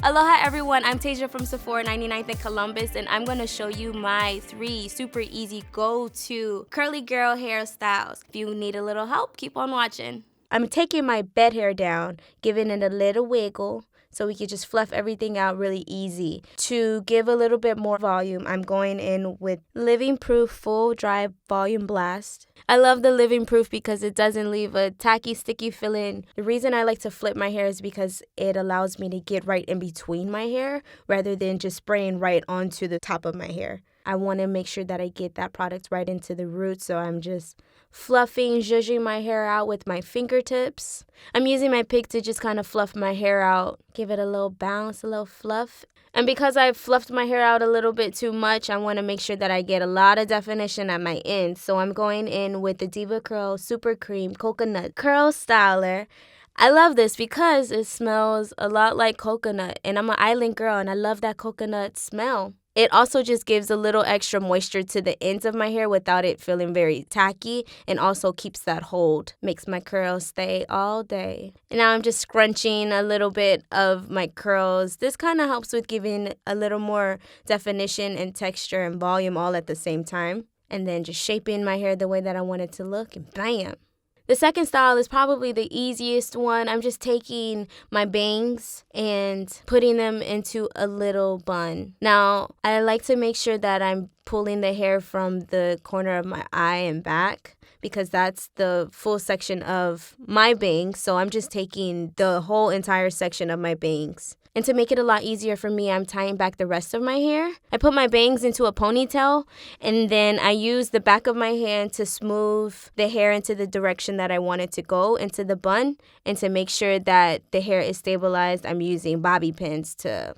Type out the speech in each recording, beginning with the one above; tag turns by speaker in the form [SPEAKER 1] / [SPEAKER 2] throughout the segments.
[SPEAKER 1] Aloha everyone, I'm Taija from Sephora 99th in Columbus, and I'm going to show you my 3 super easy go-to curly girl hairstyles. If you need a little help, keep on watching. I'm taking my bed hair down, giving it a little wiggle, so we can just fluff everything out really easy. To give a little bit more volume, I'm going in with Living Proof Full Dry Volume Blast. I love the Living Proof because it doesn't leave a tacky, sticky feeling. The reason I like to flip my hair is because it allows me to get right in between my hair rather than just spraying right onto the top of my hair. I want to make sure that I get that product right into the roots, so I'm just fluffing, zhuzhing my hair out with my fingertips. I'm using my pick to just kind of fluff my hair out, give it a little bounce, a little fluff. And because I've fluffed my hair out a little bit too much, I want to make sure that I get a lot of definition at my ends. So I'm going in with the DevaCurl Super Cream Coconut Curl Styler. I love this because it smells a lot like coconut, and I'm an island girl and I love that coconut smell. It also just gives a little extra moisture to the ends of my hair without it feeling very tacky, and also keeps that hold. Makes my curls stay all day. And now I'm just scrunching a little bit of my curls. This kind of helps with giving a little more definition and texture and volume all at the same time. And then just shaping my hair the way that I want it to look, and bam! The second style is probably the easiest one. I'm just taking my bangs and putting them into a little bun. Now, I like to make sure that I'm pulling the hair from the corner of my eye and back, because that's the full section of my bangs. So I'm just taking the whole entire section of my bangs. And to make it a lot easier for me, I'm tying back the rest of my hair. I put my bangs into a ponytail, and then I use the back of my hand to smooth the hair into the direction that I want it to go into the bun. And to make sure that the hair is stabilized, I'm using bobby pins to,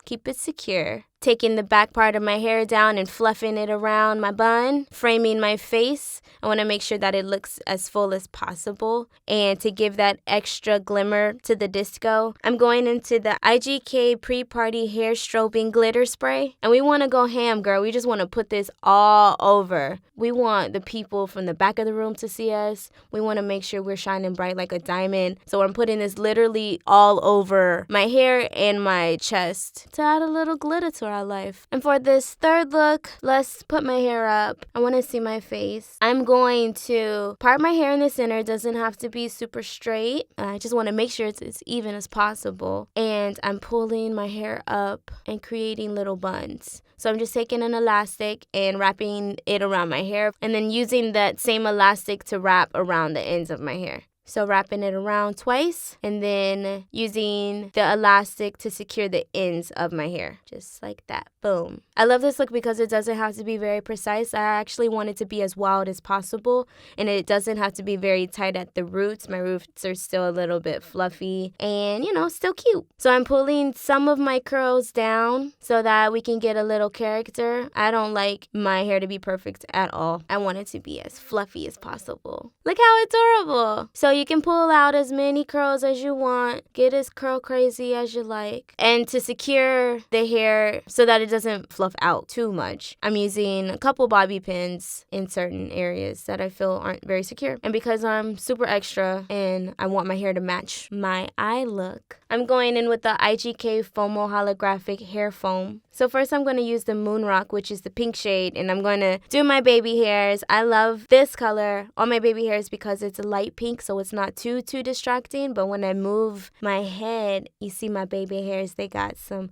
[SPEAKER 1] keep it secure. Taking the back part of my hair down and fluffing it around my bun, framing my face. I want to make sure that it looks as full as possible. And to give that extra glimmer to the disco, I'm going into the IGK Pre-Party Hair Strobing Glitter Spray. And we want to go ham, girl. We just want to put this all over. We want the people from the back of the room to see us. We want to make sure we're shining bright like a diamond. So I'm putting this literally all over my hair and my chest to add a little glitter to our life. And for this third look, let's put my hair up. I want to see my face. I'm going to part my hair in the center. It doesn't have to be super straight. I just want to make sure it's as even as possible. And I'm pulling my hair up and creating little buns. So I'm just taking an elastic and wrapping it around my hair, and then using that same elastic to wrap around the ends of my hair. So wrapping it around twice, and then using the elastic to secure the ends of my hair. Just like that. Boom. I love this look because it doesn't have to be very precise. I actually want it to be as wild as possible, and it doesn't have to be very tight at the roots. My roots are still a little bit fluffy and, still cute. So I'm pulling some of my curls down so that we can get a little character. I don't like my hair to be perfect at all. I want it to be as fluffy as possible. Look how adorable. So you can pull out as many curls as you want. Get as curl crazy as you like. And to secure the hair so that it doesn't fluff out too much, I'm using a couple bobby pins in certain areas that I feel aren't very secure. And because I'm super extra and I want my hair to match my eye look, I'm going in with the IGK FOAMO Holographic Hair Foam. So first I'm going to use the Moon Rock, which is the pink shade, and I'm going to do my baby hairs. I love this color on my baby hairs because it's a light pink, so it's not too distracting. But when I move my head, you see my baby hairs, they got some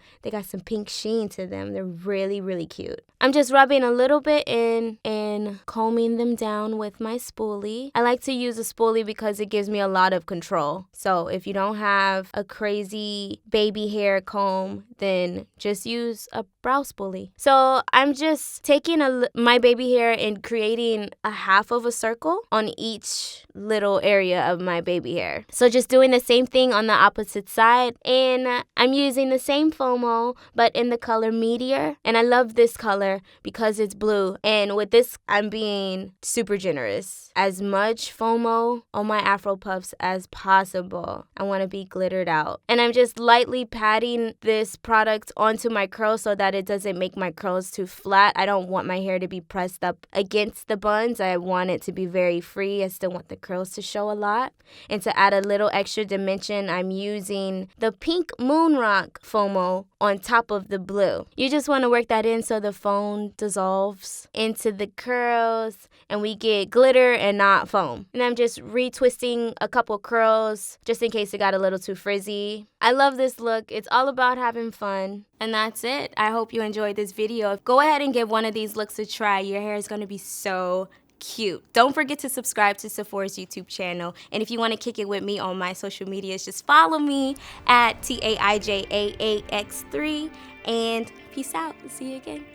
[SPEAKER 1] pink sheen to them. They're really, really cute. I'm just rubbing a little bit in and combing them down with my spoolie. I like to use a spoolie because it gives me a lot of control. So if you don't have a crazy baby hair comb, then just use a brow spoolie. So I'm just taking my baby hair and creating a half of a circle on each little area of my baby hair. So just doing the same thing on the opposite side. And I'm using the same FOAMO, but in the color Meteor. And I love this color because it's blue. And with this, I'm being super generous. As much FOAMO on my Afro puffs as possible. I want to be glittered out. And I'm just lightly patting this product onto my curls so that it doesn't make my curls too flat. I don't want my hair to be pressed up against the buns. I want it to be very free. I still want the curls to show a lot. lot. And to add a little extra dimension, I'm using the pink moon rock FOAMO on top of the blue. You just want to work that in so the foam dissolves into the curls and we get glitter and not foam. And I'm just retwisting a couple curls just in case it got a little too frizzy. I love this look. It's all about having fun. And that's it. I hope you enjoyed this video. Go ahead and give one of these looks a try. Your hair is going to be so cute. Don't forget to subscribe to Sephora's YouTube channel. And if you want to kick it with me on my social medias, just follow me at TAIJAAX3. And peace out. See you again.